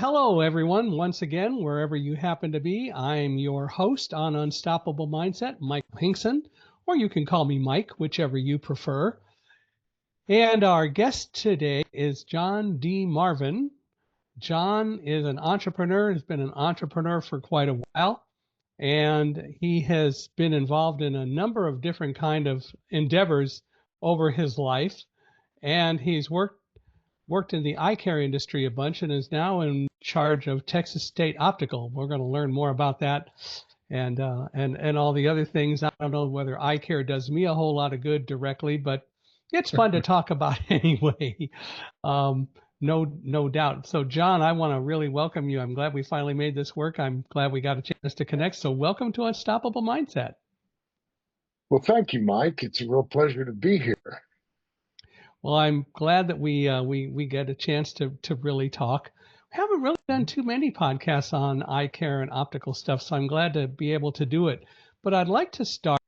hello, everyone. Once again, wherever you happen to be, I'm your host on Unstoppable Mindset, Mike Hingson, or you can call me Mike, whichever you prefer. And our guest today is John D. Marvin. John is an entrepreneur, has been an entrepreneur for quite a while, and he has been involved in a number of different kind of endeavors over his life. And he's worked in the eye care industry a bunch and is now in charge of Texas State Optical. We're going to learn more about that and all the other things. I don't know whether eye care does me a whole lot of good directly, but it's fun to talk about anyway. No doubt. So, John, I want to really welcome you. I'm glad we finally made this work. I'm glad we got a chance to connect. So, welcome to Unstoppable Mindset. Well, thank you, Mike. It's a real pleasure to be here. Well, I'm glad that we get a chance to really talk. We haven't really done too many podcasts on eye care and optical stuff, so I'm glad to be able to do it. But I'd like to start,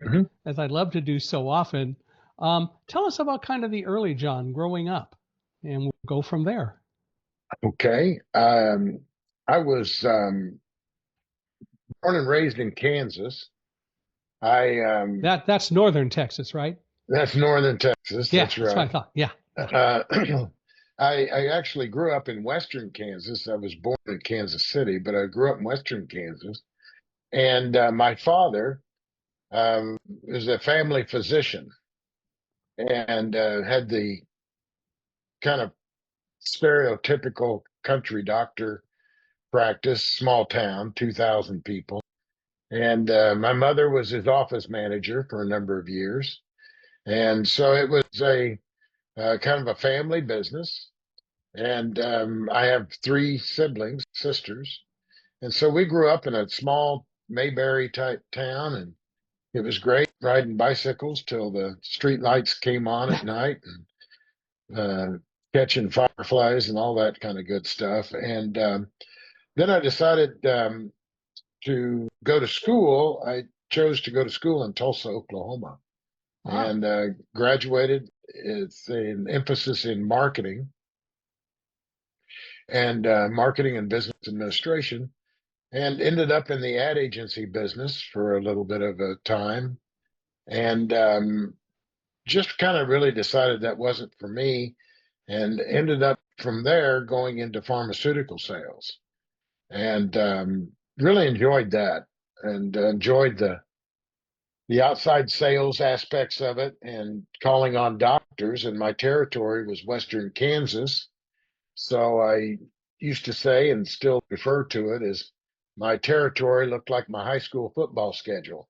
as I love to do so often. Tell us about kind of the early John growing up, and we'll go from there. Okay. I was born and raised in Kansas. That's northern Texas, right? That's northern Texas. Yeah, that's right. That's what I thought. Yeah. I actually grew up in western Kansas. I was born in Kansas City, but I grew up in western Kansas. And my father was a family physician and had the kind of stereotypical country doctor practice, small town, 2,000 people. And my mother was his office manager for a number of years. And so it was a kind of a family business. And I have three siblings, sisters. And so we grew up in a small Mayberry type town, and it was great riding bicycles till the street lights came on at night and catching fireflies and all that kind of good stuff. And then I decided to go to school. I chose to go to school in Tulsa, Oklahoma, and graduated. It's an emphasis in marketing and marketing and business administration, and ended up in the ad agency business for a little bit of a time, and just kind of really decided that wasn't for me, and ended up from there going into pharmaceutical sales, and really enjoyed that, and enjoyed the outside sales aspects of it and calling on doctors. And my territory was western Kansas, so I used to say, and still refer to it as, my territory looked like my high school football schedule.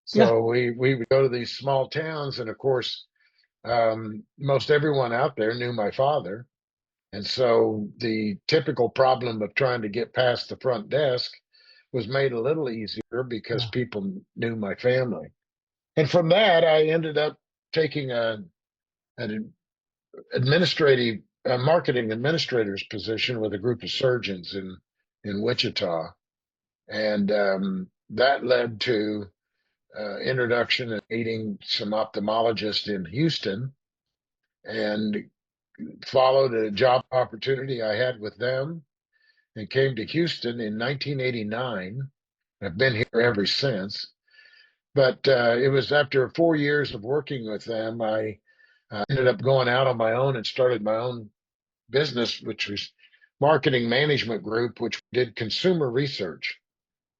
So we would go to these small towns, and of course, most everyone out there knew my father. And so the typical problem of trying to get past the front desk was made a little easier because people knew my family. And from that, I ended up taking an administrative marketing administrator's position with a group of surgeons in Wichita, and that led to introduction and meeting some ophthalmologists in Houston, and followed a job opportunity I had with them, and came to Houston in 1989. I've been here ever since. But it was after 4 years of working with them, I ended up going out on my own and started my own business, which was Marketing Management Group, which did consumer research.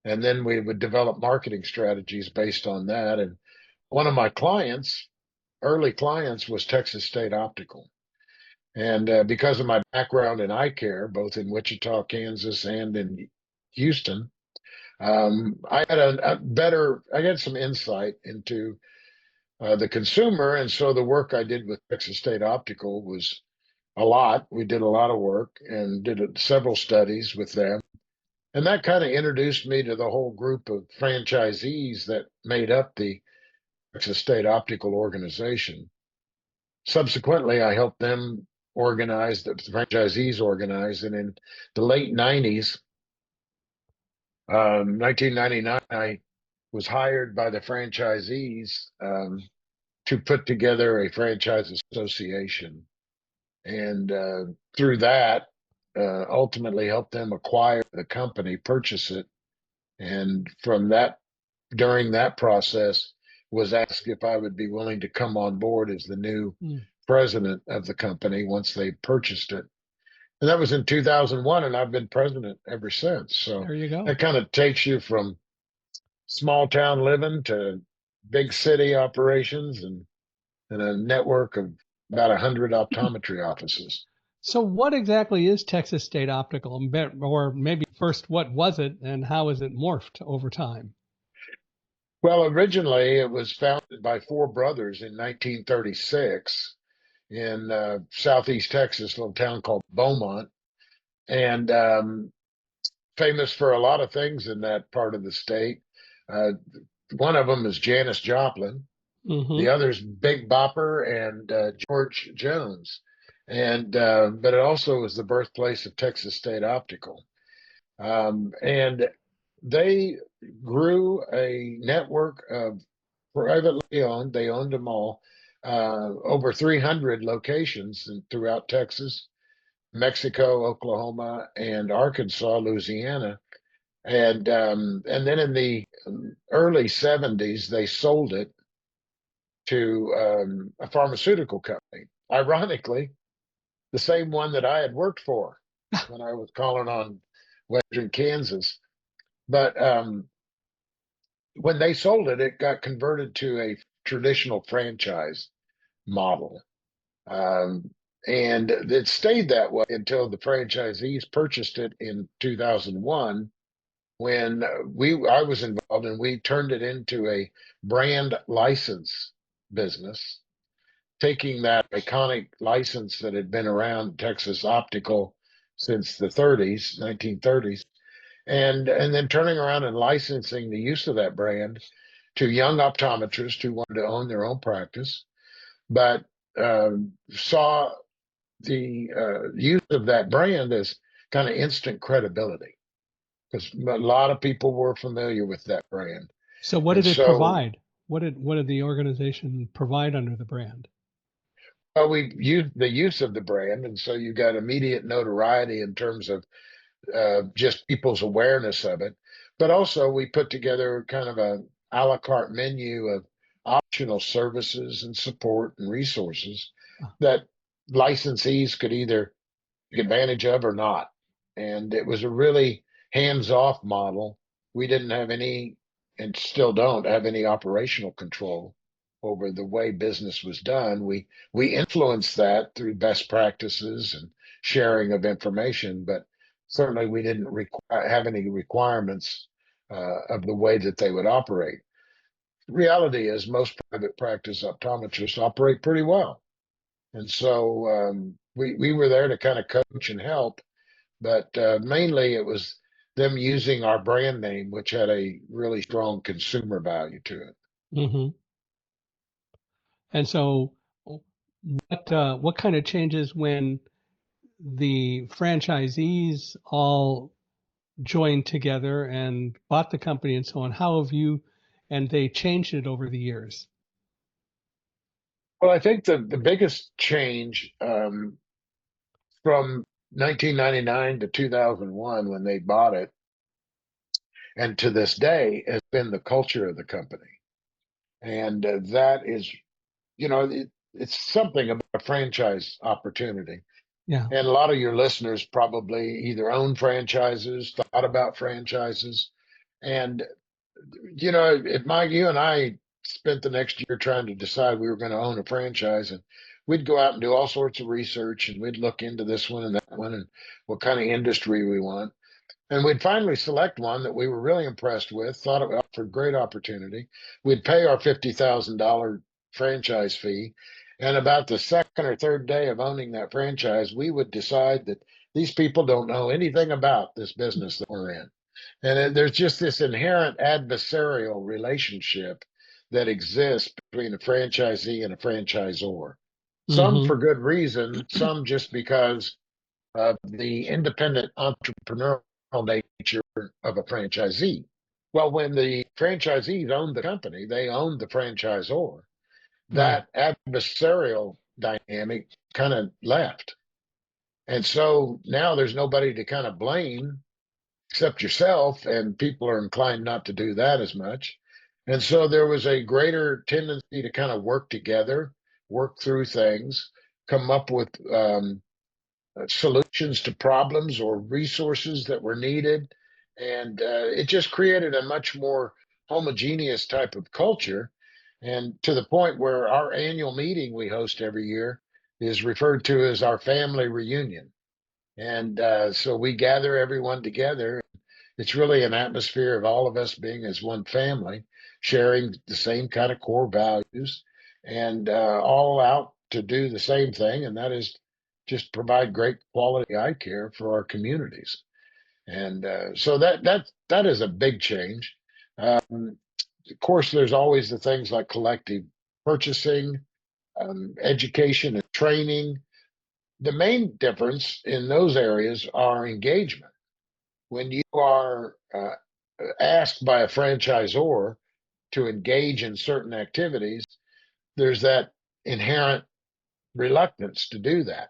And then we would develop marketing strategies based on that. And one of my clients, early clients, was Texas State Optical. And because of my background in eye care, both in Wichita, Kansas, and in Houston, I had some insight into the consumer. And so the work I did with Texas State Optical was a lot. We did a lot of work and did several studies with them. And that kind of introduced me to the whole group of franchisees that made up the Texas State Optical organization. Subsequently, I helped them organize, the franchisees organize, and in the late 90s, 1999, I was hired by the franchisees to put together a franchise association. And through that, ultimately helped them acquire the company, purchase it. And from that, during that process, was asked if I would be willing to come on board as the new Mm. president of the company once they purchased it. And that was in 2001, and I've been president ever since. So There you go. that kind of takes you from small town living to big city operations and a network of about 100 optometry offices. So, what exactly is Texas State Optical? Or maybe first, what was it and how has it morphed over time? Well, originally it was founded by four brothers in in 1936 in southeast Texas, a little town called Beaumont, and famous for a lot of things in that part of the state. Uh, One of them is Janis Joplin. The Hmm. other's Big Bopper and George Jones. And but it also was the birthplace of Texas State Optical. And they grew a network of privately owned, they owned them all, over 300 locations throughout Texas, Mexico, Oklahoma, and Arkansas, Louisiana. And then in the early 70s, they sold it to a pharmaceutical company. Ironically, the same one that I had worked for when I was calling on Western Kansas. But when they sold it, it got converted to a traditional franchise model. Um, and it stayed that way until the franchisees purchased it in 2001 when I was involved and we turned it into a brand license business, taking that iconic license that had been around Texas Optical since the 30s, 1930s, and then turning around and licensing the use of that brand to young optometrists who wanted to own their own practice, but saw the use of that brand as kind of instant credibility because a lot of people were familiar with that brand. So, what And did it so provide? What did the organization provide under the brand? we used the use of the brand. And so you got immediate notoriety in terms of just people's awareness of it. But also, we put together kind of a la carte menu of optional services and support and resources that licensees could either take advantage of or not. And it was a really hands off model. We didn't have any, and still don't have any operational control over the way business was done. We influenced that through best practices and sharing of information, but certainly we didn't have any requirements of the way that they would operate. The reality is most private practice optometrists operate pretty well. And so we were there to kind of coach and help, but mainly it was them using our brand name, which had a really strong consumer value to it. Hmm. And so, what kind of changes when the franchisees all joined together and bought the company and so on? How have you and they changed it over the years? Well, I think the biggest change from 1999 to 2001 when they bought it and to this day has been the culture of the company. And that is, it's something about a franchise opportunity. Yeah. And a lot of your listeners probably either own franchises, thought about franchises. And, if Mike, you and I spent the next year trying to decide we were going to own a franchise, and we'd go out and do all sorts of research and we'd look into this one and that one and what kind of industry we want. And we'd finally select one that we were really impressed with, thought it offered great opportunity. We'd pay our $50,000 franchise fee. And about the second or third day of owning that franchise, we would decide that these people don't know anything about this business that we're in. And there's just this inherent adversarial relationship that exists between a franchisee and a franchisor. Some Hmm. for good reason, some just because of the independent entrepreneurial nature of a franchisee. Well, when the franchisees owned the company, they owned the franchisor. Right. That adversarial dynamic kind of left. And so now there's nobody to kind of blame except yourself, and people are inclined not to do that as much. And so there was a greater tendency to kind of work together, work through things, come up with solutions to problems or resources that were needed. And it just created a much more homogeneous type of culture. And to the point where our annual meeting we host every year is referred to as our family reunion. And so we gather everyone together. It's really an atmosphere of all of us being as one family, sharing the same kind of core values, and all out to do the same thing, and that is just provide great quality eye care for our communities. And so that is a big change. Of course, there's always the things like collective purchasing, education and training. The main difference in those areas are engagement. When you are asked by a franchisor to engage in certain activities, there's that inherent reluctance to do that.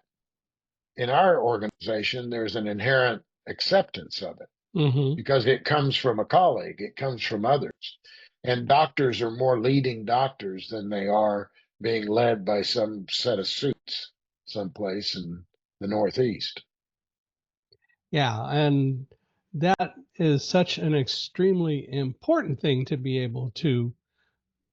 In our organization, there's an inherent acceptance of it Mm-hmm. because it comes from a colleague, it comes from others. And doctors are more leading doctors than they are being led by some set of suits someplace in the Northeast. Yeah, and that is such an extremely important thing to be able to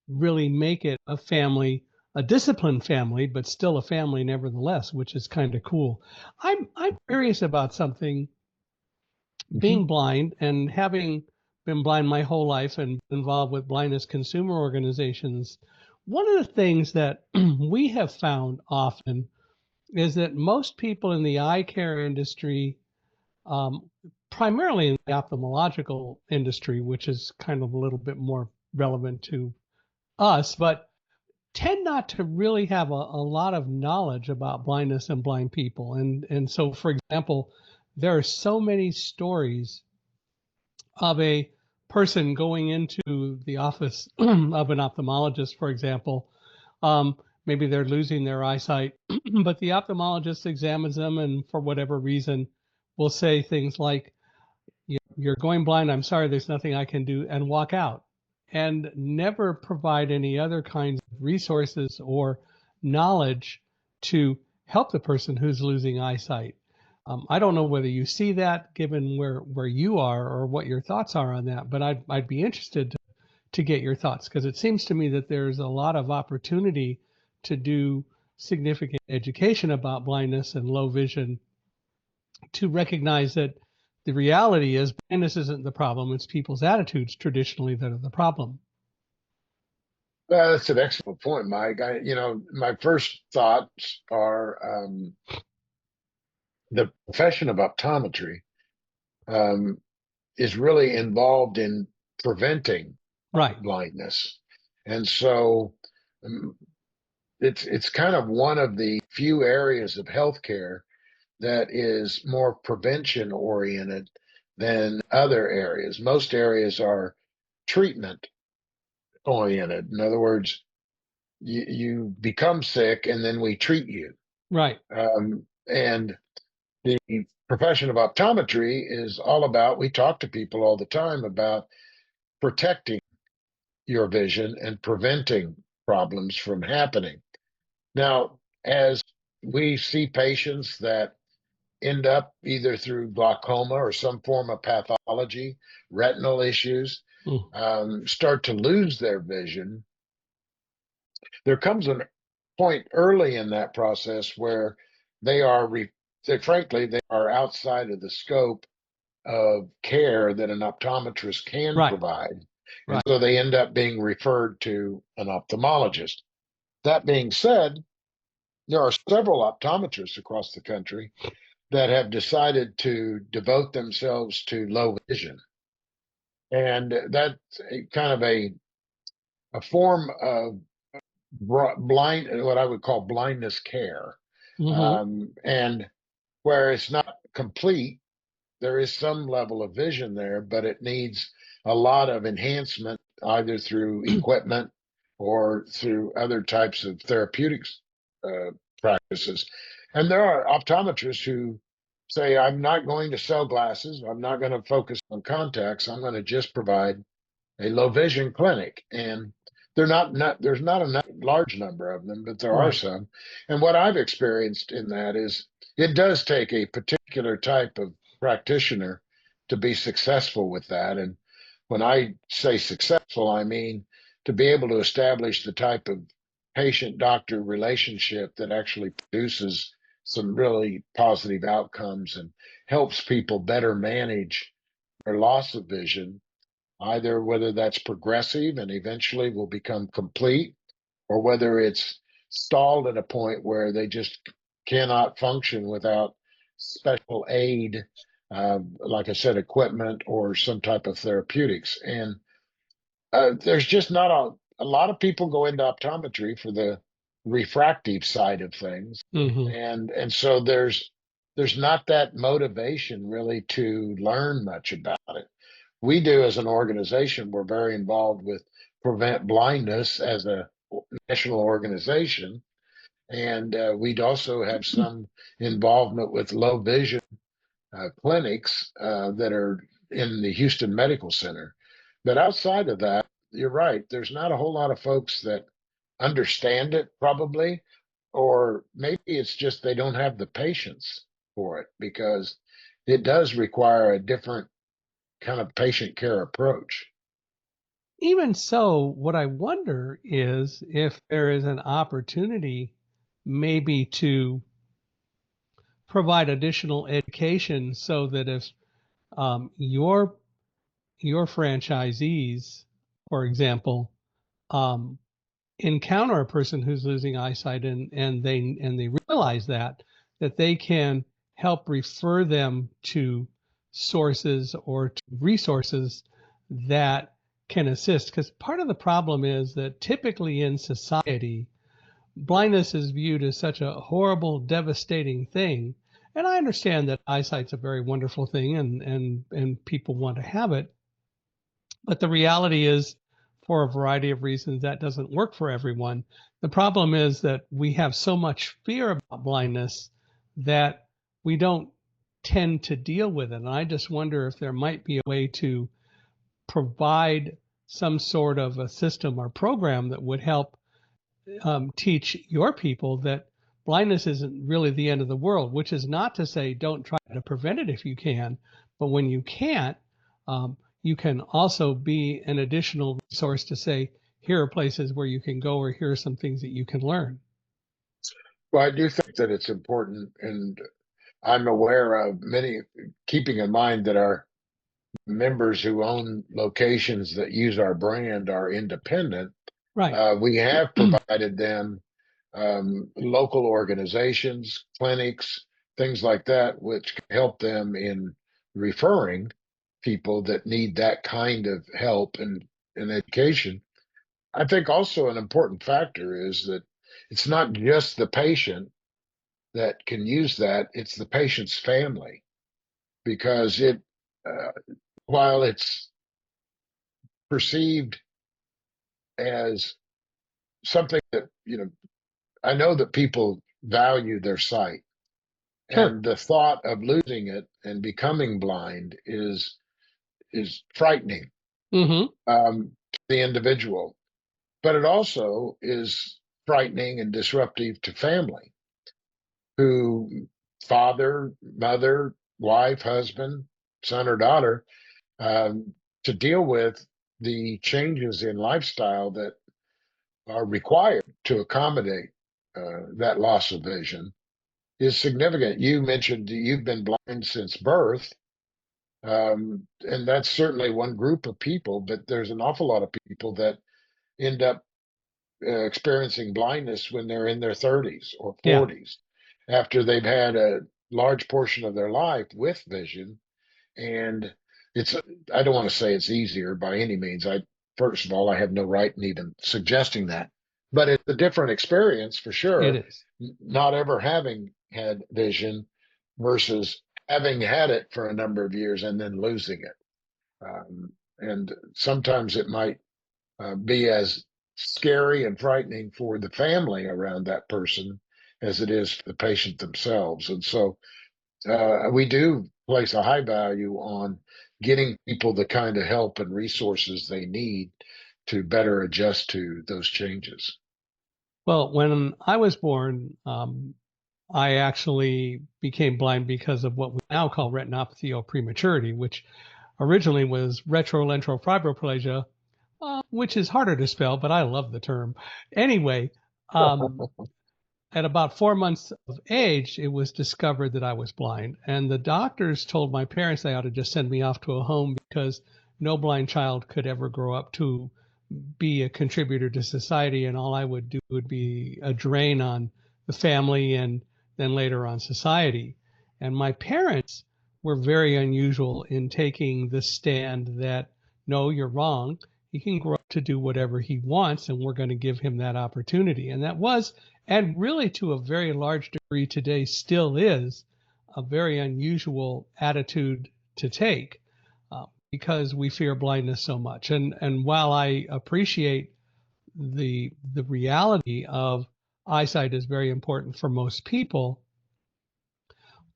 really make it a family, a disciplined family, but still a family nevertheless, which is kind of cool. I'm curious about something. Mhm. Being blind and having been blind my whole life and involved with blindness consumer organizations, one of the things that we have found often is that most people in the eye care industry, um, primarily in the ophthalmological industry, which is kind of a little bit more relevant to us, but tend not to really have a lot of knowledge about blindness and blind people. And so, for example, there are so many stories of a person going into the office of an ophthalmologist, for example. Um, Maybe they're losing their eyesight, but the ophthalmologist examines them and for whatever reason will say things like, "You're going blind. I'm sorry, there's nothing I can do," and walk out and never provide any other kinds of resources or knowledge to help the person who's losing eyesight. I don't know whether you see that given where you are or what your thoughts are on that, but I'd be interested to get your thoughts because it seems to me that there's a lot of opportunity to do significant education about blindness and low vision to recognize that the reality is blindness isn't the problem, it's people's attitudes traditionally that are the problem. That's an excellent point, Mike. My first thoughts are the profession of optometry um, is really involved in preventing Right. blindness, and so um, it's kind of one of the few areas of healthcare that is more prevention oriented than other areas. Most areas are treatment oriented. In other words, you become sick and then we treat you. Right. And the profession of optometry is all about, we talk to people all the time about protecting your vision and preventing problems from happening. Now, as we see patients that end up either through glaucoma or some form of pathology, retinal issues, Mm. start to lose their vision, there comes a point early in that process where they are, frankly, they are outside of the scope of care that an optometrist can Right. provide. And Right. so they end up being referred to an ophthalmologist. That being said, there are several optometrists across the country that have decided to devote themselves to low vision. And that's kind of a form of blind, what I would call blindness care. Hmm. And where it's not complete, there is some level of vision there, but it needs a lot of enhancement either through equipment or through other types of therapeutics practices. And there are optometrists who say, I'm not going to sell glasses. I'm not going to focus on contacts. I'm going to just provide a low vision clinic. And there's not a large number of them, but there are Right. some. And what I've experienced in that is it does take a particular type of practitioner to be successful with that. And when I say successful, I mean to be able to establish the type of patient doctor relationship that actually produces some really positive outcomes and helps people better manage their loss of vision, either whether that's progressive and eventually will become complete, or whether it's stalled at a point where they just cannot function without special aid, like I said, equipment or some type of therapeutics. And there's just not a lot of people go into optometry for the refractive side of things, Hmm. and so there's not that motivation really to learn much about it. We do as an organization, we're very involved with Prevent Blindness as a national organization, and we'd also have some involvement with low vision clinics that are in the Houston Medical Center. But outside of that, you're right. There's not a whole lot of folks that understand it, probably, or maybe it's just they don't have the patience for it because it does require a different kind of patient care approach. Even so, what I wonder is if there is an opportunity maybe to provide additional education so that if your franchisees, for example, um, encounter a person who's losing eyesight and they realize that they can help refer them to sources or to resources that can assist, because part of the problem is that typically in society blindness is viewed as such a horrible, devastating thing. And I understand that eyesight's a very wonderful thing and people want to have it. But the reality is, for a variety of reasons, that doesn't work for everyone. The problem is that we have so much fear about blindness that we don't tend to deal with it. And I just wonder if there might be a way to provide some sort of a system or program that would help teach your people that blindness isn't really the end of the world, which is not to say don't try to prevent it if you can, but when you can't, you can also be an additional resource to say, here are places where you can go, or here are some things that you can learn. Well, I do think that it's important, and I'm aware of many, keeping in mind that our members who own locations that use our brand are independent. Right. We have provided them local organizations, clinics, things like that, which can help them in referring people that need that kind of help and education. I think also an important factor is that it's not just the patient that can use that, it's the patient's family because uh, while it's perceived as something that, I know that people value their sight, Sure. and the thought of losing it and becoming blind is frightening Hmm. to the individual, but it also is frightening and disruptive to family who father, mother, wife, husband, son or daughter, um, to deal with the changes in lifestyle that are required to accommodate that loss of vision is significant. You mentioned you've been blind since birth, and that's certainly one group of people, but there's an awful lot of people that end up experiencing blindness when they're in their 30s or Yeah, 40s after they've had a large portion of their life with vision. And it's, I don't want to say it's easier by any means. First of all, I have no right in even suggesting that, but it's a different experience for it sure. is. Not ever having had vision versus having had it for a number of years and then losing it. And sometimes it might be as scary and frightening for the family around that person as it is for the patient themselves. And so we do place a high value on getting people the kind of help and resources they need to better adjust to those changes. Well, when I was born, I actually became blind because of what we now call retinopathy or prematurity, which originally was retrolental fibroplasia, which is harder to spell, but I love the term. Anyway, at about 4 months of age, it was discovered that I was blind. And the doctors told my parents they ought to just send me off to a home because no blind child could ever grow up to be a contributor to society. And all I would do would be a drain on the family and then later on society. And my parents were very unusual in taking the stand that, no, you're wrong. He can grow up to do whatever he wants, and we're going to give him that opportunity. And that was, and really to a very large degree today still is, a very unusual attitude to take because we fear blindness so much. And while I appreciate the reality of eyesight is very important for most people,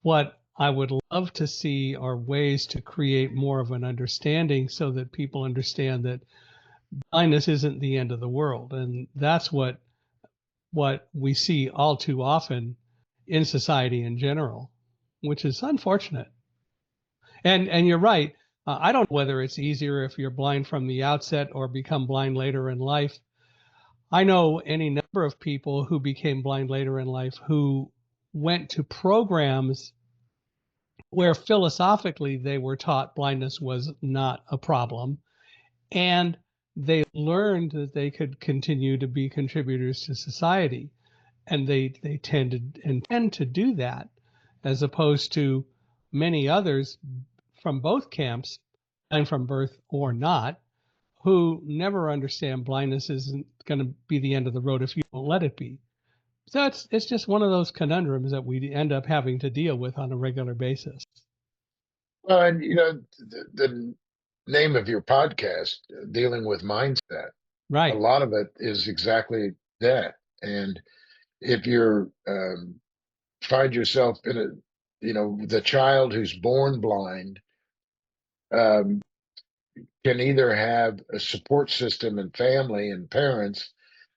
what I would love to see are ways to create more of an understanding so that people understand that blindness isn't the end of the world. And that's what we see all too often in society in general, which is unfortunate. And you're right. I don't know whether it's easier if you're blind from the outset or become blind later in life. I know any number of people who became blind later in life who went to programs where philosophically they were taught blindness was not a problem, and they learned that they could continue to be contributors to society. And they tend to do that, as opposed to many others from both camps, blind from birth or not, who never understand blindness isn't going to be the end of the road if you don't let it be. So it's just one of those conundrums that we end up having to deal with on a regular basis. Well, and the name of your podcast, dealing with mindset, a Right. lot of it is exactly that. And if you're find yourself in a, the child who's born blind um, can either have a support system and family and parents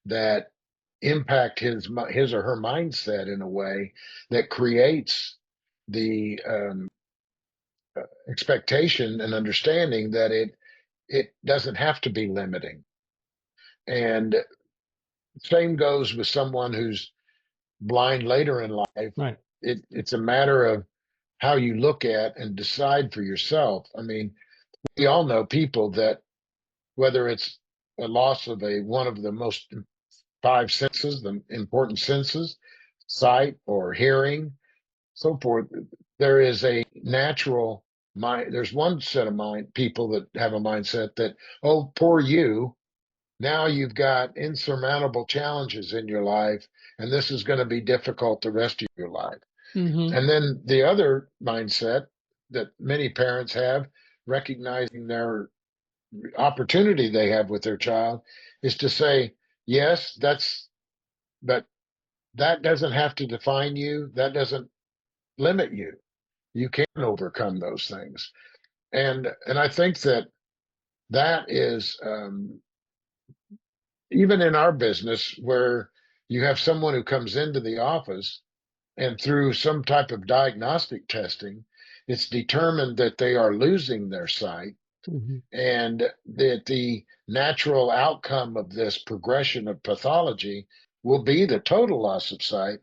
that impact his or her mindset in a way that creates the expectation and understanding that it doesn't have to be limiting. And same goes with someone who's blind later in life. Right. It's a matter of how you look at and decide for yourself. I mean, we all know people that, whether it's a loss of one of the most five senses, the important senses, sight or hearing, so forth, there is a natural mind. There's one set of people that have a mindset that, oh, poor you. Now you've got insurmountable challenges in your life, and this is going to be difficult the rest of your life. Mm-hmm. And then the other mindset that many parents have, recognizing their opportunity they have with their child, is to say, yes, but that doesn't have to define you. That doesn't limit you. You can overcome those things. And I think that is even in our business, where you have someone who comes into the office and through some type of diagnostic testing, it's determined that they are losing their sight, Mm-hmm. and that the natural outcome of this progression of pathology will be the total loss of sight.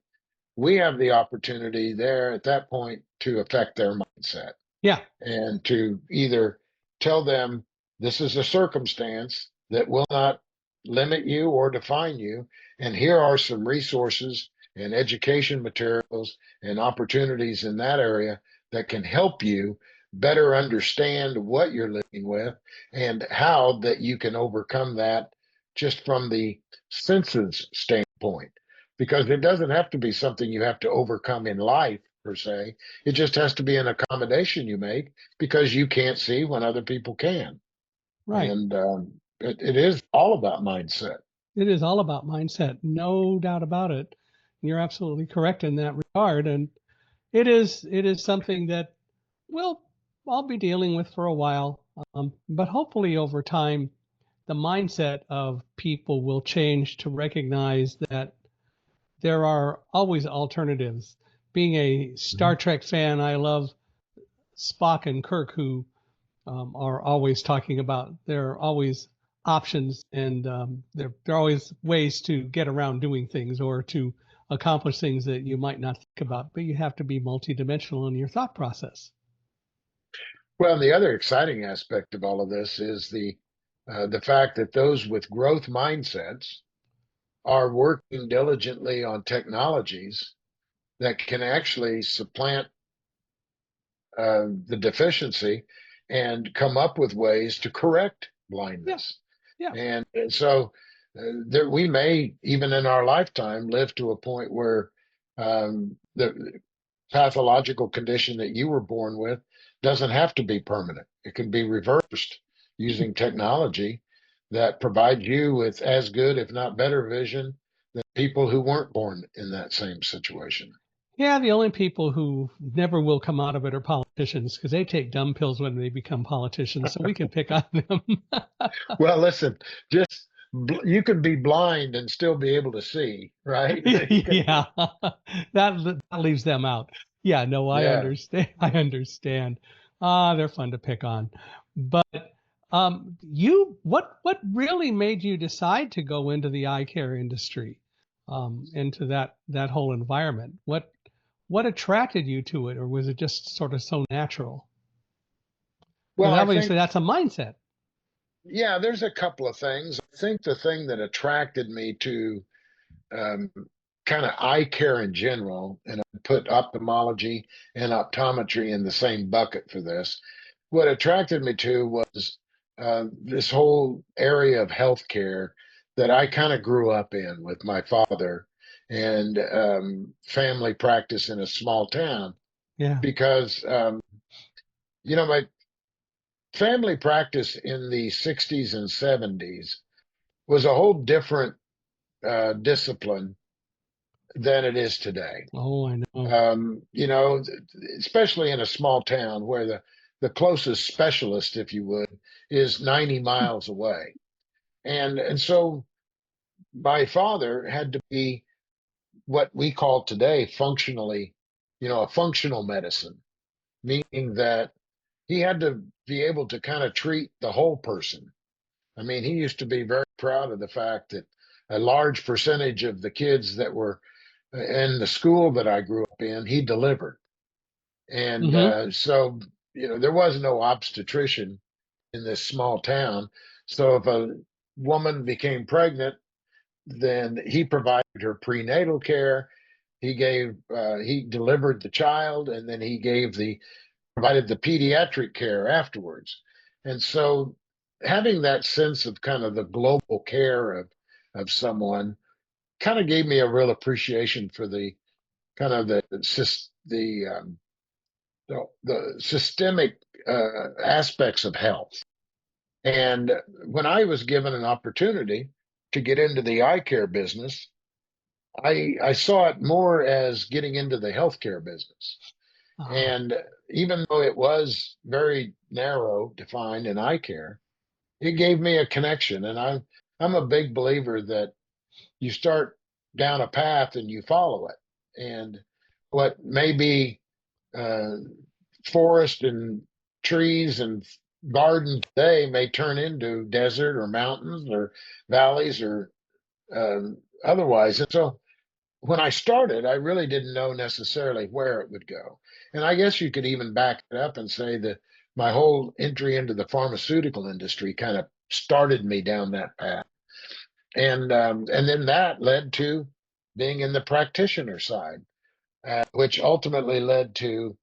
We have the opportunity there at that point to affect their mindset Yeah. and to either tell them this is a circumstance that will not limit you or define you, and here are some resources and education materials and opportunities in that area that can help you better understand what you're living with and how that you can overcome that just from the senses standpoint, because it doesn't have to be something you have to overcome in life per se. It just has to be an accommodation you make because you can't see when other people can. Right. And it is all about mindset. It is all about mindset, no doubt about it. You're absolutely correct in that regard, and it is something that we'll all be dealing with for a while. But hopefully over time, the mindset of people will change to recognize that there are always alternatives. Being a Star Mhm. Trek fan, I love Spock and Kirk, who are always talking about there are always options, and there are always ways to get around doing things or to accomplish things that you might not think about, but you have to be multidimensional in your thought process. Well, the other exciting aspect of all of this is the fact that those with growth mindsets are working diligently on technologies that can actually supplant the deficiency and come up with ways to correct Yeah, blindness. yeah, And so there, we may, even in our lifetime, live to a point where the pathological condition that you were born with doesn't have to be permanent. It can be reversed using technology that provides you with as good, if not better, vision than people who weren't born in that same situation. yeah. The only people who never will come out of it are politicians because they take dumb pills when they become politicians. So we can pick on them. Well, listen, just you can be blind and still be able to see, right? You can, Yeah, that leaves them out. Yeah, no, I yeah. understand. I understand. Ah, they're fun to pick on. But you, what really made you decide to go into the eye care industry, into that whole environment? What attracted you to it, or was it just sort of so natural? Well, Because I obviously think, that's a mindset. yeah, there's a couple of things. I think the thing that attracted me to um, kind of eye care in general, and I put ophthalmology and optometry in the same bucket for this. What attracted me to was this whole area of healthcare that I kind of grew up in with my father and family practice in a small town Yeah. because my family practice in the 60s and 70s was a whole different discipline than it is today. Oh, I know. You know, especially in a small town where the closest specialist, if you would, is 90 miles away. And so my father had to be what we call today functionally, a functional medicine, meaning that he had to be able to kind of treat the whole person. I mean, he used to be very proud of the fact that a large percentage of the kids that were in the school that I grew up in, he delivered. And Mm-hmm. so, there was no obstetrician in this small town. So if a woman became pregnant, then he provided her prenatal care. He delivered the child, and then he provided the pediatric care afterwards. And so having that sense of kind of the global care of someone kind of gave me a real appreciation for the kind of the systemic aspects of health. And when I was given an opportunity to get into the eye care business, I saw it more as getting into the healthcare business. Ah, And even though it was very narrow, defined in eye care, it gave me a connection. And I'm a big believer that you start down a path and you follow it. And what may be uh, forest and trees and garden today may turn into desert or mountains or valleys or otherwise. And so when I started, I really didn't know necessarily where it would go. And I guess you could even back it up and say that my whole entry into the pharmaceutical industry kind of started me down that path. And then that led to being in the practitioner side, which ultimately led to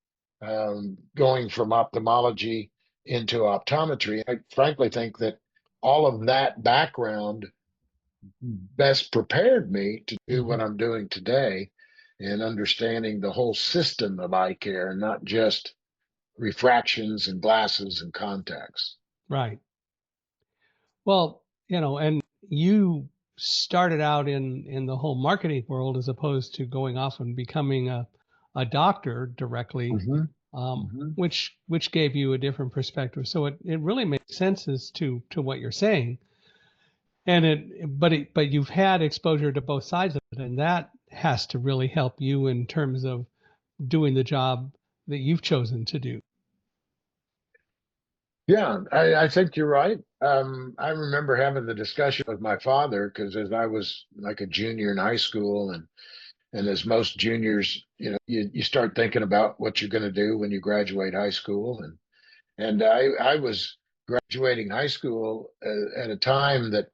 going from ophthalmology into optometry. I frankly think that all of that background best prepared me to do hmm. what I'm doing today and understanding the whole system of eye care, not just refractions and glasses and contacts. Right. Well, and you started out in the whole marketing world as opposed to going off and becoming a doctor directly, Hmm. Hmm. which gave you a different perspective. So it really makes sense as to what you're saying. And but you've had exposure to both sides of it, and that has to really help you in terms of doing the job that you've chosen to do. Yeah, I think you're right. I remember having the discussion with my father because as I was like a junior in high school, and as most juniors, you start thinking about what you're going to do when you graduate high school, and I was graduating high school at a time that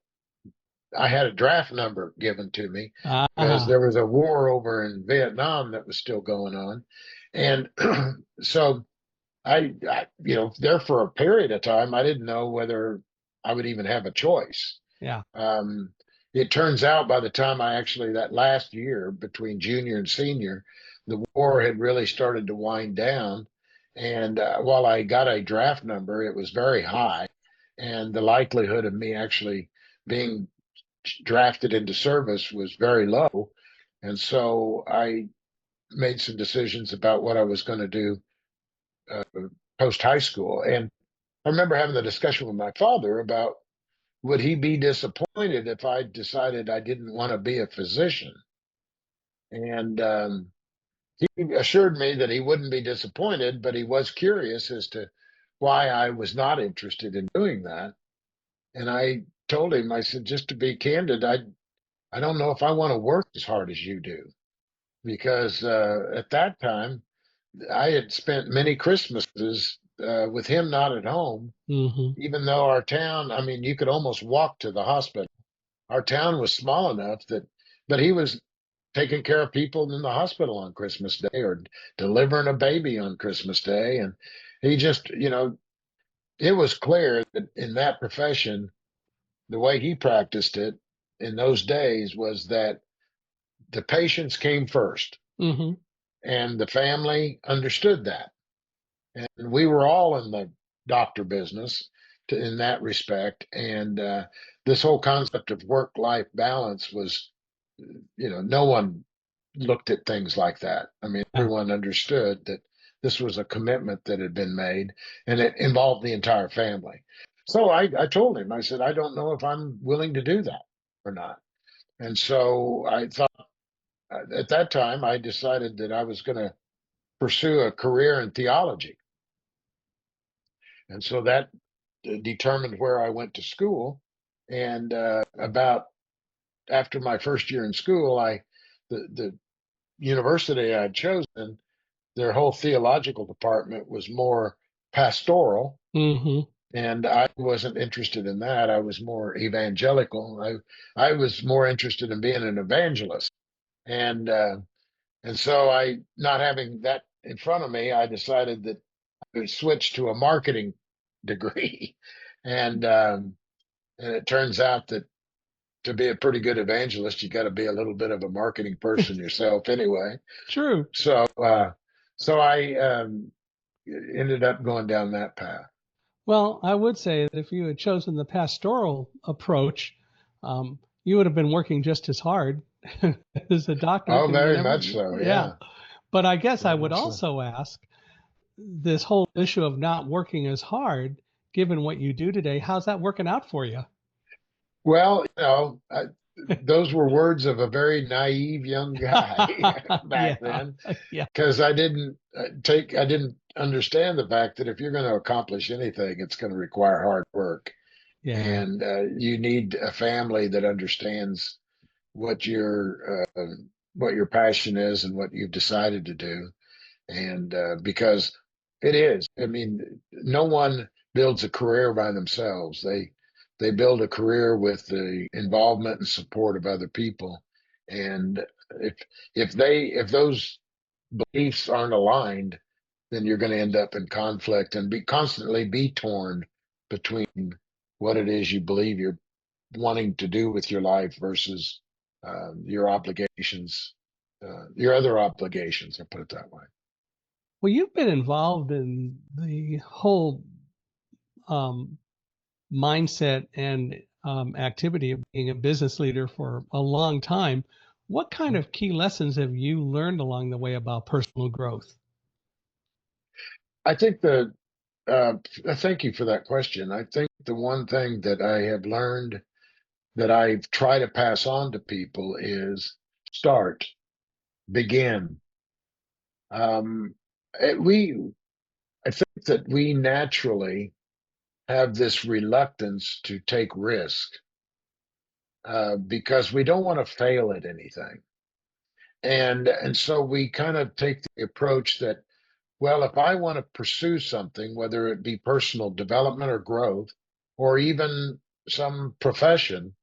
I had a draft number given to me because Ah, there was a war over in Vietnam that was still going on, and so there for a period of time, I didn't know whether I would even have a choice. yeah. Um, it turns out by the time that last year between junior and senior, the war had really started to wind down. And while I got a draft number, it was very high. And the likelihood of me actually being drafted into service was very low. And so I made some decisions about what I was going to do uh, post high school. And I remember having the discussion with my father about would he be disappointed if I decided I didn't want to be a physician? And he assured me that he wouldn't be disappointed, but he was curious as to why I was not interested in doing that. And I told him, I said, just to be candid, I don't know if I want to work as hard as you do, because at that time I had spent many Christmases with him not at home, Hmm. even though our town, I mean, you could almost walk to the hospital. Our town was small enough but he was taking care of people in the hospital on Christmas Day or delivering a baby on Christmas Day. And he just, it was clear that in that profession, the way he practiced it in those days was that the patients came first Hmm. and the family understood that. And we were all in the doctor business in that respect. And this whole concept of work-life balance was, no one looked at things like that. I mean, Yeah. everyone understood that this was a commitment that had been made, and it involved the entire family. So I told him, I said, I don't know if I'm willing to do that or not. And so I thought at that time, I decided that I was going to pursue a career in theology. And so that determined where I went to school. And about after my first year in school, the university I'd chosen, their whole theological department was more pastoral, Hmm. and I wasn't interested in that. I was more evangelical. I was more interested in being an evangelist, and so not having that in front of me, I decided that I would switch to a marketing degree, and it turns out that to be a pretty good evangelist, you got to be a little bit of a marketing person yourself, anyway. True. So I ended up going down that path. Well, I would say that if you had chosen the pastoral approach, you would have been working just as hard as a doctor Oh, because you very never, much so. yeah. Yeah, But I guess I very would much so. also ask this whole issue of not working as hard, given what you do today, how's that working out for you? Well, those were words of a very naive young guy back Yeah. then, Yeah. because I didn't understand the fact that if you're going to accomplish anything, it's going to require hard work, Yeah. and you need a family that understands what your passion is and what you've decided to do. And because it is, I mean, no one builds a career by themselves. They build a career with the involvement and support of other people. And if if those beliefs aren't aligned, then you're going to end up in conflict and be torn between what it is you believe you're wanting to do with your life versus your obligations, your other obligations. I'll put it that way. Well, you've been involved in the whole um, mindset and activity of being a business leader for a long time. What kind of key lessons have you learned along the way about personal growth? I think thank you for that question. I think the one thing that I have learned that I try to pass on to people is start, begin. Um, eh, we, I think that we naturally have this reluctance to take risk because we don't want to fail at anything. And so we kind of take the approach that, well, if I want to pursue something, whether it be personal development or growth, or even some profession,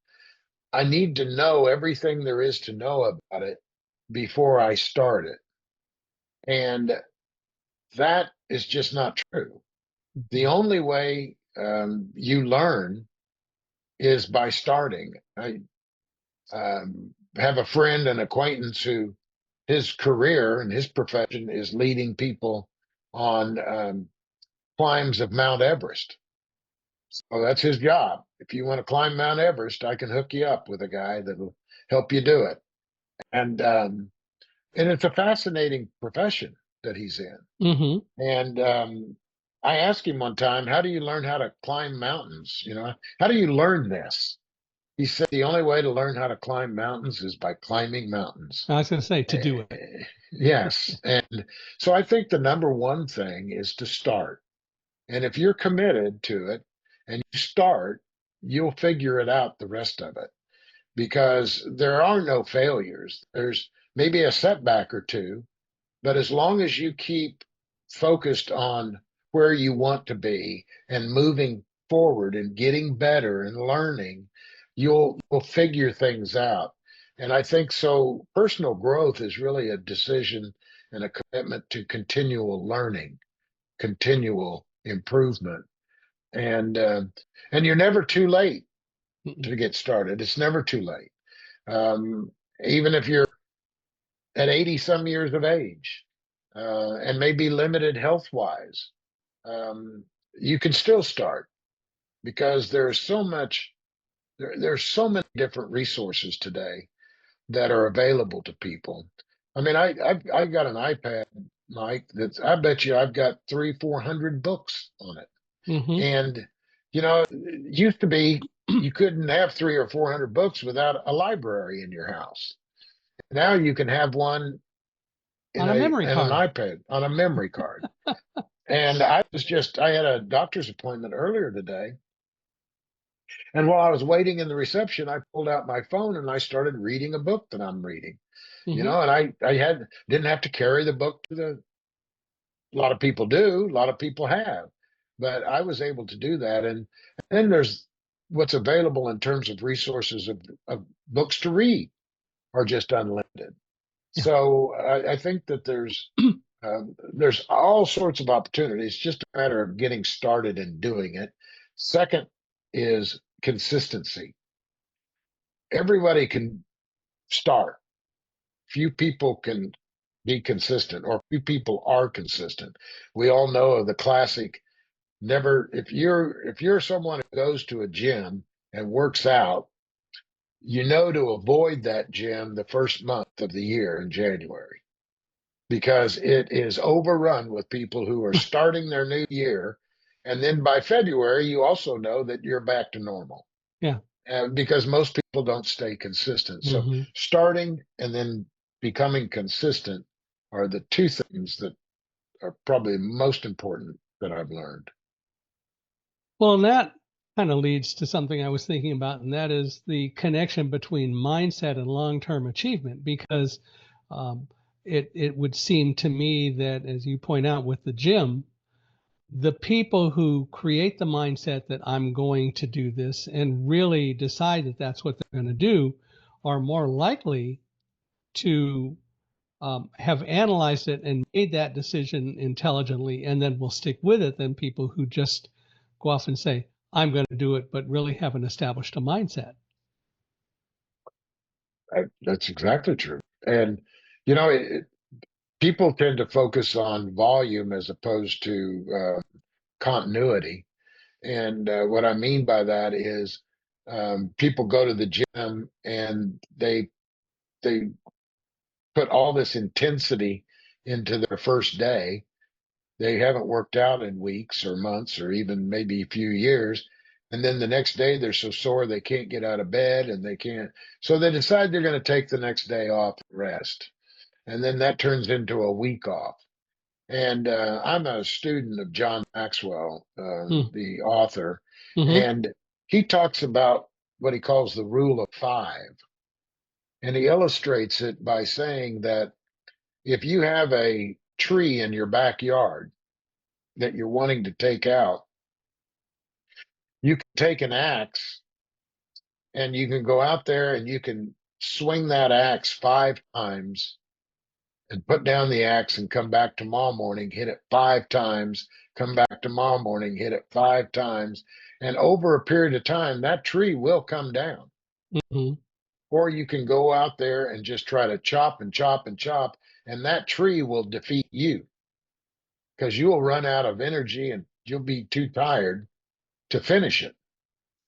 I need to know everything there is to know about it before I start it. And that is just not true. The only way you learn is by starting. I have a friend and acquaintance who his career and his profession is leading people on climbs of Mount Everest. So that's his job. If you want to climb Mount Everest, I can hook you up with a guy that'll help you do it. And it's a fascinating profession that he's in. Mm-hmm. And I asked him one time, "How do you learn how to climb mountains? You know, how do you learn this?" He said, "The only way to learn how to climb mountains is by climbing mountains." I was going to say to do it. Yes. And so I think the number one thing is to start. And if you're committed to it and you start, you'll figure it out the rest of it because there are no failures. There's maybe a setback or two, but as long as you keep focused on where you want to be and moving forward and getting better and learning, you'll figure things out. And I think so personal growth is really a decision and a commitment to continual learning, continual improvement. And you're never too late to get started. It's never too late. Um, Even if you're at 80 some years of age and maybe limited health wise, um, you can still start because there's so many different resources today that are available to people. I mean, I've got an iPad, Mike, that's I bet you I've got 300-400 books on it. Mm-hmm. And it used to be you couldn't have 300 or 400 books without a library in your house. Now you can have one On a memory in an card. iPad on a memory card. And I had a doctor's appointment earlier today. And while I was waiting in the reception, I pulled out my phone and I started reading a book that I'm reading, Mm-hmm. and I didn't have to carry the book a lot of people do, a lot of people have, but I was able to do that. And then there's what's available in terms of resources of books to read are just unlimited. Yeah. So I think that there's all sorts of opportunities, just a matter of getting started and doing it. Second is consistency. Everybody can start. Few people can be consistent, or few people are consistent. We all know of the classic never if you're someone who goes to a gym and works out, you know to avoid that gym the first month of the year in January because it is overrun with people who are starting their new year. And then by February, you also know that you're back to normal Yeah. because most people don't stay consistent. So Mm-hmm. starting and then becoming consistent are the two things that are probably most important that I've learned. Well, and that kind of leads to something I was thinking about, and that is the connection between mindset and long-term achievement. Because um, it would seem to me that, as you point out with the gym, the people who create the mindset that I'm going to do this and really decide that that's what they're going to do are more likely to have analyzed it and made that decision intelligently and then will stick with it than people who just go off and say, I'm going to do it, but really haven't established a mindset. That's exactly true. And, people tend to focus on volume as opposed to continuity. And what I mean by that is People go to the gym and they put all this intensity into their first day. They haven't worked out in weeks or months or even maybe a few years. And then the next day they're so sore they can't get out of bed and they can't. So they decide they're going to take the next day off and rest. And then that turns into a week off. And I'm a student of John Maxwell, Mm. the author, Hmm. and he talks about what he calls the rule of five. And he illustrates it by saying that if you have a tree in your backyard that you're wanting to take out, you can take an axe and you can go out there and you can swing that axe 5 times and put down the axe and come back tomorrow morning, hit it 5 times, come back tomorrow morning, hit it 5 times. And over a period of time, that tree will come down. Hmm. Or you can go out there and just try to chop and chop and chop, and that tree will defeat you because you will run out of energy and you'll be too tired to finish it.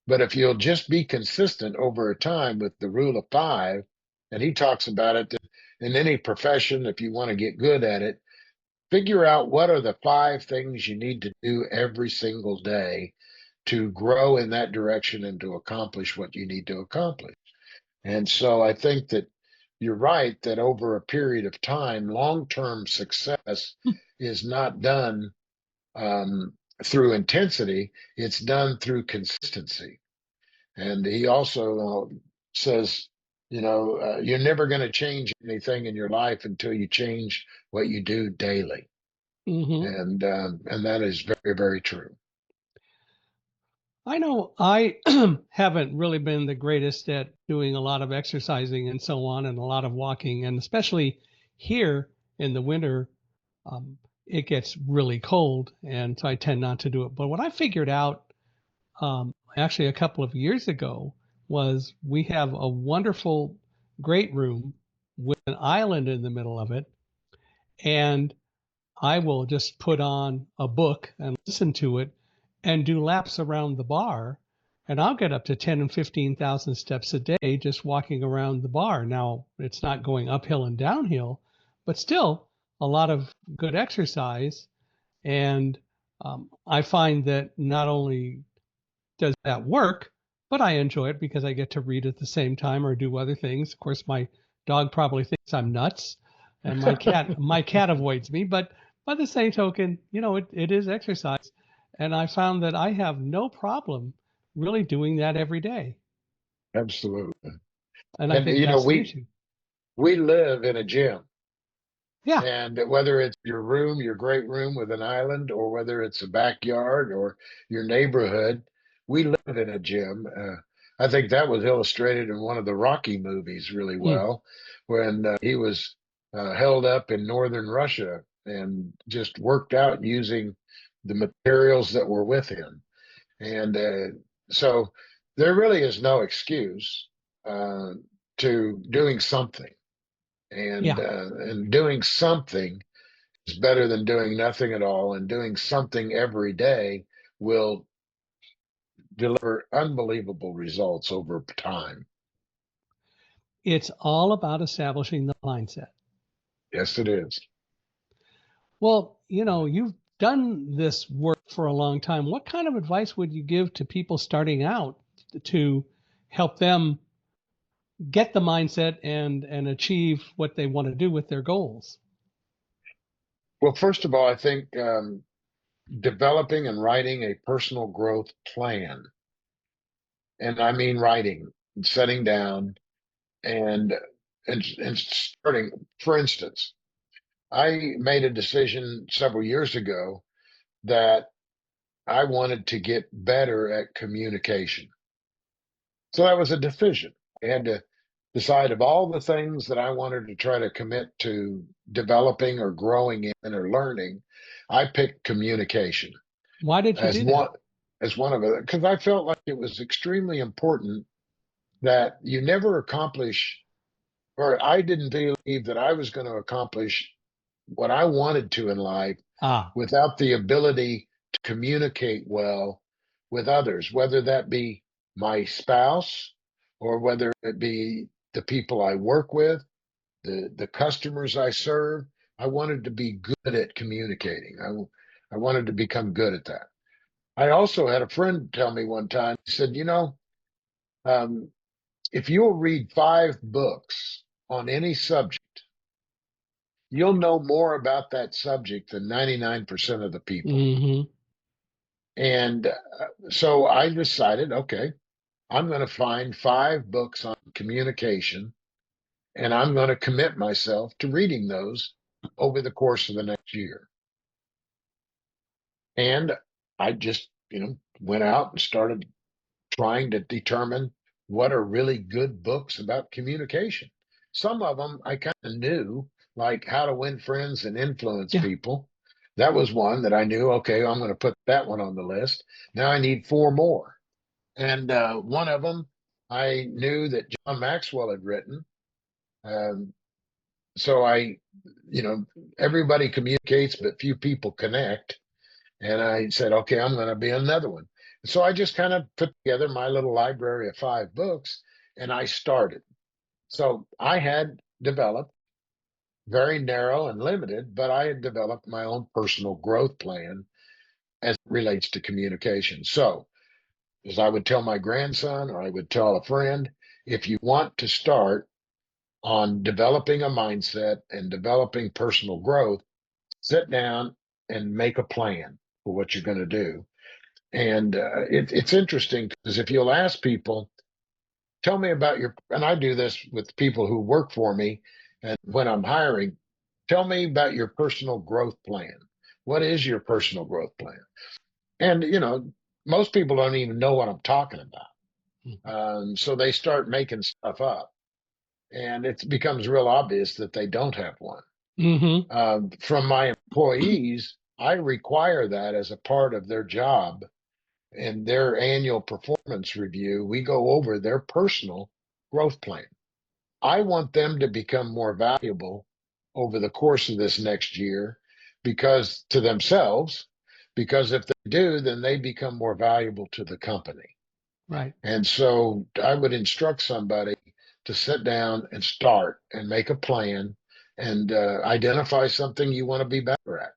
But if you'll just be consistent over a time with the rule of five, and he talks about it in any profession, if you want to get good at it, figure out what are the 5 things you need to do every single day to grow in that direction and to accomplish what you need to accomplish. And so I think that you're right that over a period of time, long term success is not done through intensity, it's done through consistency. And he also says, you're never going to change anything in your life until you change what you do daily. Hmm. And that is very, very true. I know I haven't really been the greatest at doing a lot of exercising and so on, and a lot of walking, and especially here in the winter, um, it gets really cold, and so I tend not to do it. But what I figured out actually a couple of years ago was we have a wonderful, great room with an island in the middle of it, and I will just put on a book and listen to it and do laps around the bar. And I'll get up to 10 and 15,000 steps a day just walking around the bar. Now, it's not going uphill and downhill, but still a lot of good exercise. And I find that not only does that work, but I enjoy it because I get to read at the same time or do other things. Of course, my dog probably thinks I'm nuts, and my cat avoids me. But by the same token, it is exercise, and I found that I have no problem really doing that every day, Absolutely. and I And think that's the issue. we live in a gym. Yeah. And whether it's your room, your great room with an island, or whether it's a backyard or your neighborhood, we live in a gym. I think that was illustrated in one of the Rocky movies really Mm. well, when he was held up in northern Russia and just worked out using the materials that were with him. And so there really is no excuse uh, to doing something. Yeah. And doing something is better than doing nothing at all. And doing something every day will deliver unbelievable results over time. It's all about establishing the mindset. Yes, it is. Well, you've done this work for a long time. What kind of advice would you give to people starting out to help them get the mindset and achieve what they want to do with their goals? Well, first of all, I think developing and writing a personal growth plan. And I mean writing, setting down and and starting. For instance, I made a decision several years ago that I wanted to get better at communication. So that was a decision. I had to decide of all the things that I wanted to try to commit to developing or growing in or learning, I picked communication Why did you as do that? one of it because I felt like it was extremely important that you never accomplish, or I didn't believe that I was going to accomplish what I wanted to in life Ah, without the ability to communicate well with others, whether that be my spouse, or whether it be the people I work with, the customers I serve. I wanted to be good at communicating. I wanted to become good at that. I also had a friend tell me one time, he said, um, if you'll read 5 books on any subject, you'll know more about that subject than 99% of the people. Mm-hmm. And so I decided, okay, I'm going to find 5 books on communication, and I'm going to commit myself to reading those over the course of the next year. And I just, went out and started trying to determine what are really good books about communication. Some of them I kind of knew, like How to Win Friends and Influence Yeah. People. That was one that I knew, okay, I'm going to put that one on the list. Now I need 4 more. And one of them I knew that John Maxwell had written. Um, so everybody communicates, but few people connect. And I said, okay, I'm going to be another one. So I just kind of put together my little library of 5 books, and I started. So I had developed, very narrow and limited, but I had developed my own personal growth plan as it relates to communication. So, as I would tell my grandson, or I would tell a friend, if you want to start on developing a mindset and developing personal growth, sit down and make a plan for what you're going to do. And it's interesting because if you'll ask people, tell me about and I do this with people who work for me and when I'm hiring, tell me about your personal growth plan. What is your personal growth plan? And, most people don't even know what I'm talking about. So they start making stuff up, and it becomes real obvious that they don't have one. Mm-hmm. From my employees, I require that as a part of their job. In their annual performance review, we go over their personal growth plan. I want them to become more valuable over the course of this next year because to themselves, because if they do, then they become more valuable to the company. Right. And so I would instruct somebody to sit down and start and make a plan and identify something you want to be better at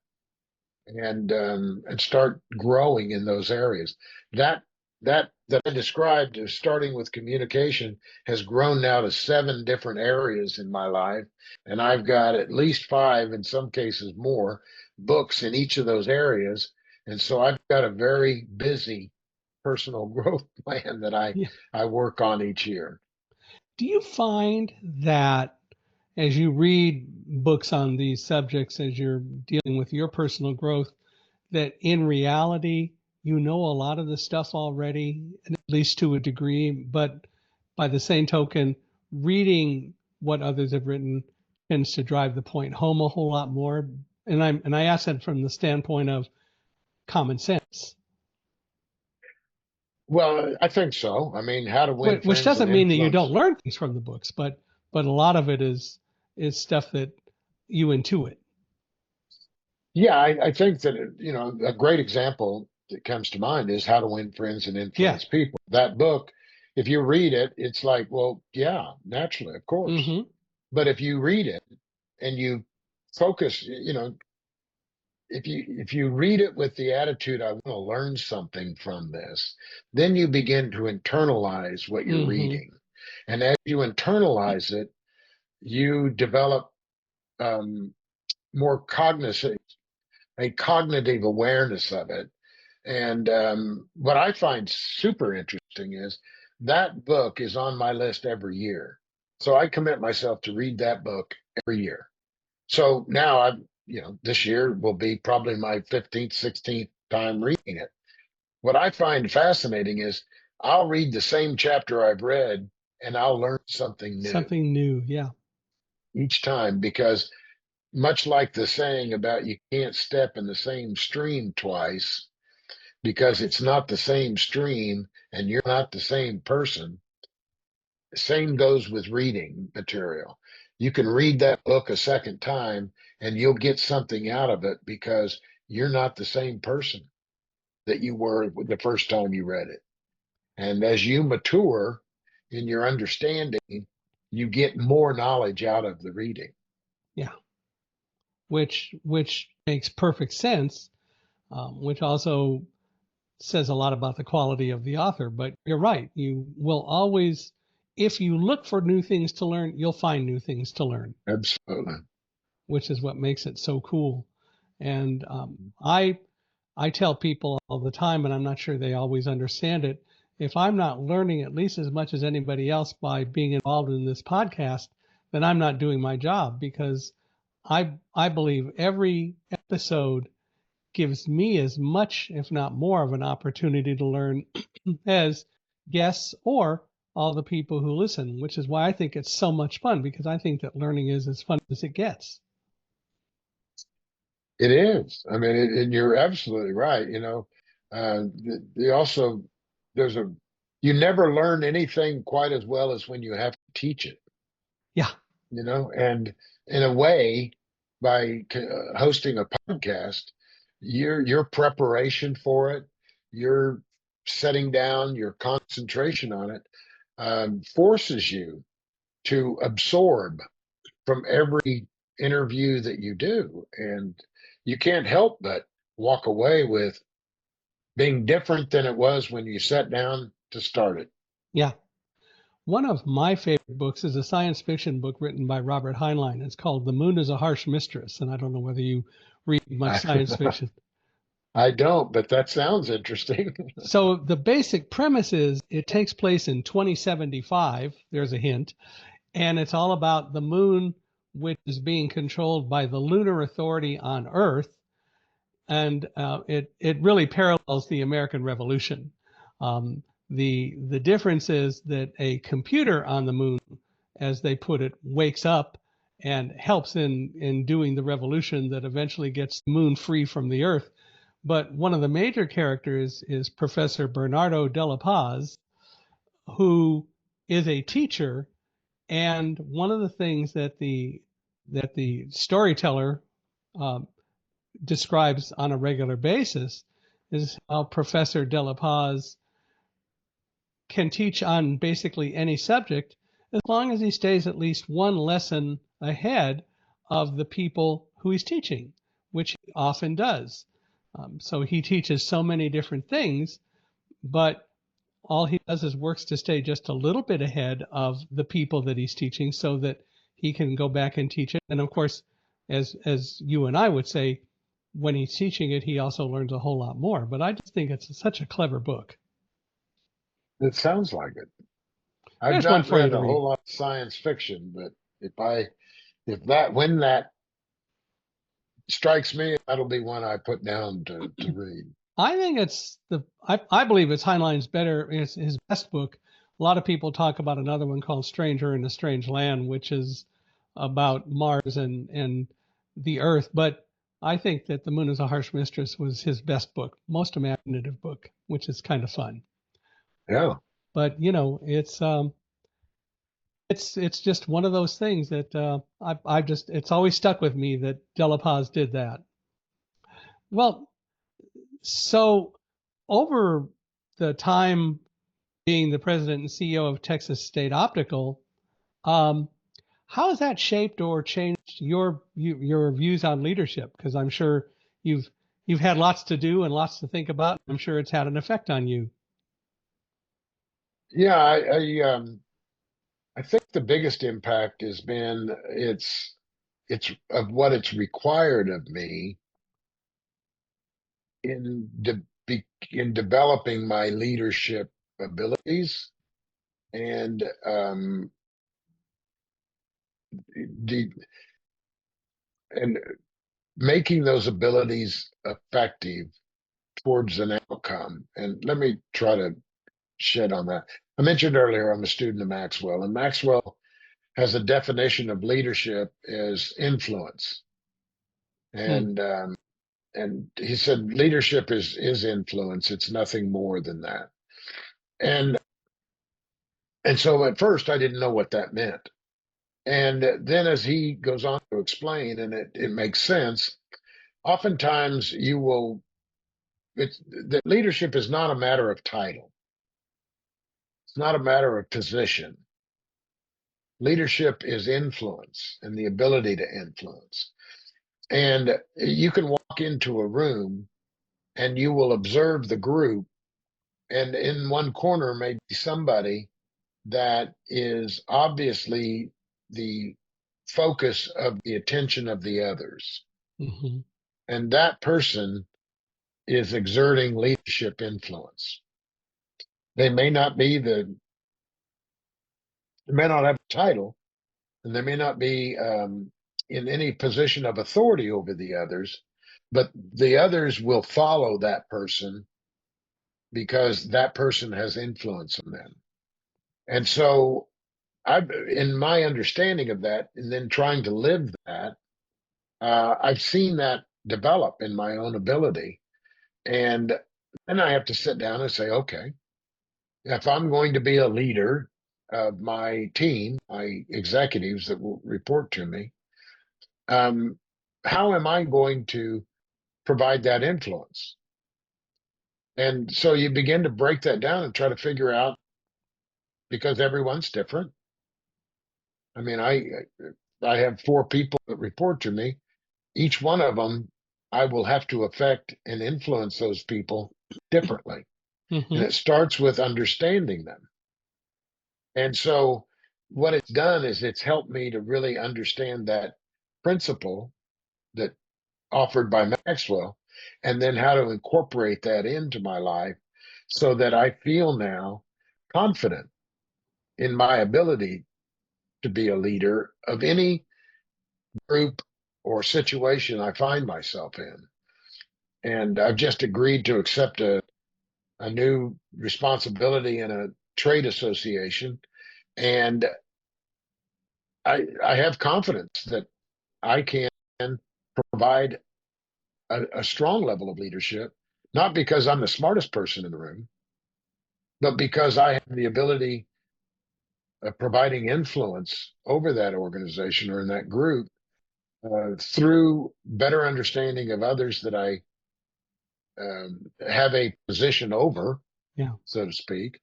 and start growing in those areas. That I described as starting with communication has grown now to 7 different areas in my life, and I've got at least 5, in some cases more, books in each of those areas. And so I've got a very busy personal growth plan that Yeah. I work on each year. Do you find that as you read books on these subjects, as you're dealing with your personal growth, that in reality, you know a lot of the stuff already, at least to a degree, but by the same token, reading what others have written tends to drive the point home a whole lot more. And I ask that from the standpoint of common sense, Well, I think so. I mean, How to Win which Friends and doesn't mean that you don't Influence. learn things from the books, but a lot of it is stuff that you intuit. Yeah, I think that, a great example that comes to mind is How to Win Friends and Yeah. Influence People. That book, if you read it, it's like, well, yeah, naturally, of course. Mm-hmm. But if you read it and you focus, if you read it with the attitude, I want to learn something from this, then you begin to internalize what you're Mm-hmm. reading. And as you internalize it, you develop um, more cognizant, a cognitive awareness of it. And what I find super interesting is that book is on my list every year. So I commit myself to read that book every year. So now this year will be probably my 15th, 16th time reading it. What I find fascinating is I'll read the same chapter I've read and I'll learn something new Something new. Yeah. each time because much like the saying about you can't step in the same stream twice, because it's not the same stream and you're not the same person. Same goes with reading material. You can read that book a second time and you'll get something out of it because you're not the same person that you were the first time you read it. And as you mature in your understanding, you get more knowledge out of the reading. Yeah, which makes perfect sense, which also says a lot about the quality of the author. But you're right. You will always, if you look for new things to learn, you'll find new things to learn, Absolutely. which is what makes it so cool. And I tell people all the time, and I'm not sure they always understand it. If I'm not learning at least as much as anybody else by being involved in this podcast, then I'm not doing my job, because I believe every episode gives me as much, if not more, of an opportunity to learn as guests or all the people who listen, which is why I think it's so much fun, because I think that learning is as fun as it gets. It is. I mean, and you're absolutely right. The also, there's a, you never learn anything quite as well as when you have to teach it, Yeah, and in a way, by hosting a podcast, your preparation for it, your setting down, your concentration on it, forces you to absorb from every interview that you do. And you can't help but walk away with being different than it was when you sat down to start it. yeah. One of my favorite books is a science fiction book written by Robert Heinlein. It's called The Moon is a Harsh Mistress. And I don't know whether you read much science fiction. I don't, but that sounds interesting. So the basic premise is it takes place in 2075. There's a hint. And it's all about the moon, which is being controlled by the Lunar Authority on Earth. And it really parallels the American Revolution. The difference is that a computer on the moon, as they put it, wakes up and helps in doing the revolution that eventually gets the moon free from the Earth. But one of the major characters is Professor Bernardo de la Paz, who is a teacher. And one of the things that the storyteller um, describes on a regular basis is how Professor De La Paz can teach on basically any subject as long as he stays at least one lesson ahead of the people who he's teaching, which he often does. So he teaches so many different things, but all he does is works to stay just a little bit ahead of the people that he's teaching so that he can go back and teach it. And of course, as you and I would say, when he's teaching it, he also learns a whole lot more. But I just think it's such a clever book. It sounds like it. I've There's one not for you read to a read. whole lot of science fiction, but when that strikes me, that'll be one I put down to read. I think I believe it's Heinlein's better, it's his best book. A lot of people talk about another one called Stranger in a Strange Land, which is about Mars and the Earth. But I think that The Moon is a Harsh Mistress was his best book, most imaginative book, which is kind of fun. Yeah. But it's just one of those things that I just it's always stuck with me that De La Paz did that. Well, so over the time being the president and CEO of Texas State Optical, um, how has that shaped or changed your views on leadership? Because I'm sure you've you've had lots to do and lots to think about. I'm sure it's had an effect on you. Yeah, I think the biggest impact has been it's of what it's required of me in in developing my leadership abilities and de- and making those abilities effective towards an outcome. And let me try to shed on that. I mentioned earlier I'm a student of Maxwell, and Maxwell has a definition of leadership as influence. Hmm. And and he said leadership is influence. It's nothing more than that. And and so at first I didn't know what that meant. And then as he goes on to explain, and it makes sense, oftentimes you will it's that leadership is not a matter of title. It's not a matter of position. Leadership is influence and the ability to influence. And you can walk into a room and you will observe the group, and in one corner may be somebody that is obviously the focus of the attention of the others. Mm-hmm. And that person is exerting leadership influence. They may not be they may not have a title, and they may not be in any position of authority over the others, but the others will follow that person because that person has influence on them. And so, in my understanding of that, and then trying to live that, I've seen that develop in my own ability. And then I have to sit down and say, okay, if I'm going to be a leader of my team, my executives that will report to me, um, how am I going to provide that influence? And so you begin to break that down and try to figure out, because everyone's different. I mean, I have 4 people that report to me. Each one of them, I will have to affect and influence those people differently. And Mm-hmm. it starts with understanding them. And so what it's done is it's helped me to really understand that principle that offered by Maxwell, and then how to incorporate that into my life so that I feel now confident in my ability to be a leader of any group or situation I find myself in. And I've just agreed to accept a new responsibility in a trade association. And I have confidence that I can provide a strong level of leadership, not because I'm the smartest person in the room, but because I have the ability of providing influence over that organization or in that group through better understanding of others that I have a position over, Yeah. so to speak.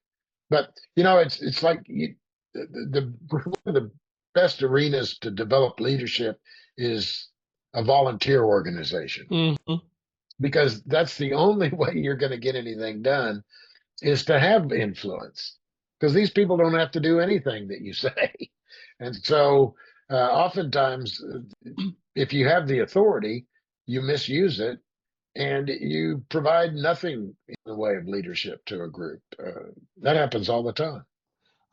But it's like one of the best arenas to develop leadership is a volunteer organization, Mm-hmm. because that's the only way you're going to get anything done, is to have influence, because these people don't have to do anything that you say. And so oftentimes, if you have the authority, you misuse it and you provide nothing in the way of leadership to a group. That happens all the time.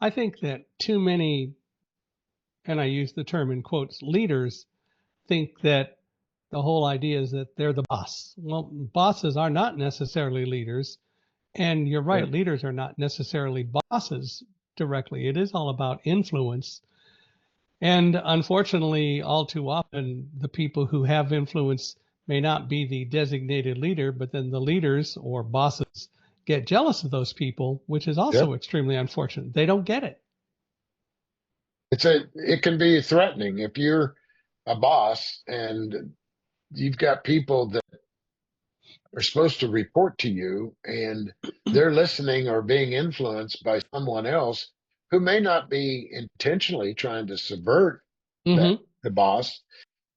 I think that too many, and I use the term in quotes, leaders think that the whole idea is that they're the boss. Well, bosses are not necessarily leaders. And you're Yeah. right, leaders are not necessarily bosses directly. It is all about influence. And unfortunately, all too often, the people who have influence may not be the designated leader, but then the leaders or bosses get jealous of those people, which is also Yep. extremely unfortunate. They don't get it. It can be threatening if you're a boss and you've got people that are supposed to report to you, and they're listening or being influenced by someone else who may not be intentionally trying to subvert that Mm-hmm. the boss.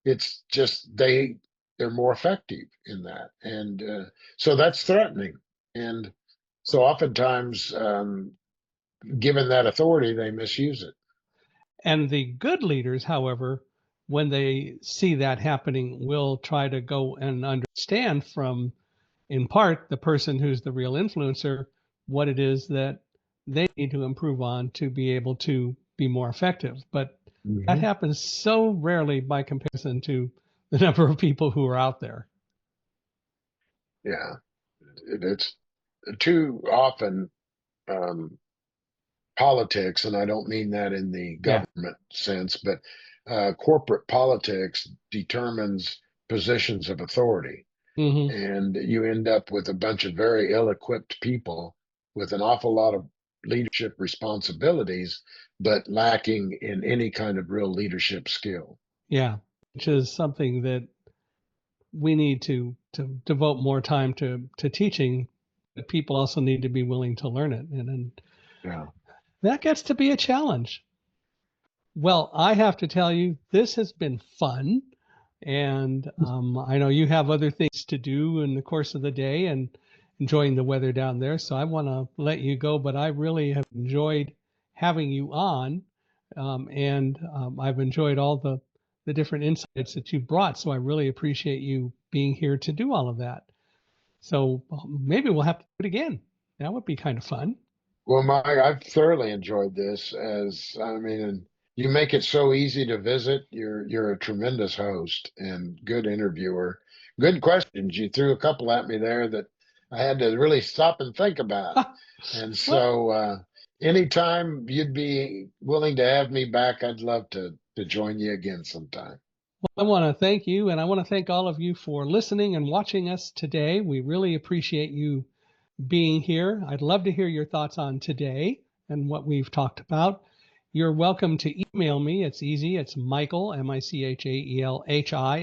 It's just they're more effective in that, and so that's threatening. And so oftentimes, given that authority, they misuse it. And the good leaders, however, when they see that happening, will try to go and understand from, in part, the person who's the real influencer, what it is that they need to improve on to be able to be more effective. But that Hmm. happens so rarely by comparison to the number of people who are out there. Yeah, it's too often. Um, Politics, and I don't mean that in the Yeah. government sense, but corporate politics determines positions of authority. Hmm. And you end up with a bunch of very ill equipped people with an awful lot of leadership responsibilities, but lacking in any kind of real leadership skill. Yeah. Which is something that we need to devote more time to teaching. But people also need to be willing to learn it. And Yeah. That gets to be a challenge. Well, I have to tell you, this has been fun. And I know you have other things to do in the course of the day and enjoying the weather down there. So I want to let you go, but I really have enjoyed having you on. And I've enjoyed all the different insights that you brought. So I really appreciate you being here to do all of that. So maybe we'll have to do it again. That would be kind of fun. Well, Mike, I've thoroughly enjoyed this. As I mean, and you make it so easy to visit. You're a tremendous host and good interviewer. Good questions. You threw a couple at me there that I had to really stop and think about. And Well, so, anytime you'd be willing to have me back, I'd love to join you again sometime. I want to thank you, and I want to thank all of you for listening and watching us today. We really appreciate you being here. I'd love to hear your thoughts on today and what we've talked about. You're welcome to email me. It's easy. It's Michael, Michaelhi,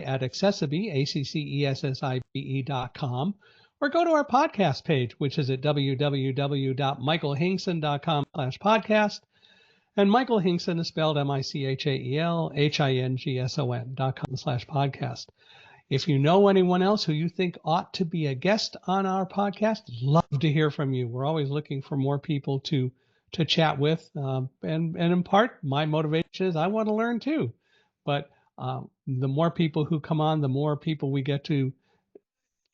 at accessibe, accessibe.com, or go to our podcast page, which is at www.michaelhingson.com/podcast. And Michael Hingson is spelled MichaelHingson.com/podcast. If you know anyone else who you think ought to be a guest on our podcast, love to hear from you. We're always looking for more people to chat with. And in part, my motivation is I want to learn too. But the more people who come on, the more people we get to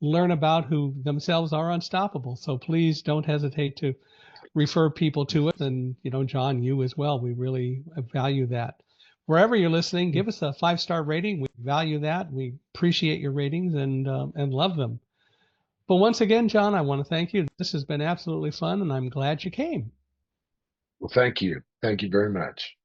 learn about who themselves are unstoppable. So please don't hesitate to refer people to us, and John, you as well. We really value that. Wherever you're listening, give us a 5-star rating. We value that. We appreciate your ratings and love them. But once again, John, I want to thank you. This has been absolutely fun, and I'm glad you came. Well, thank you. Thank you very much.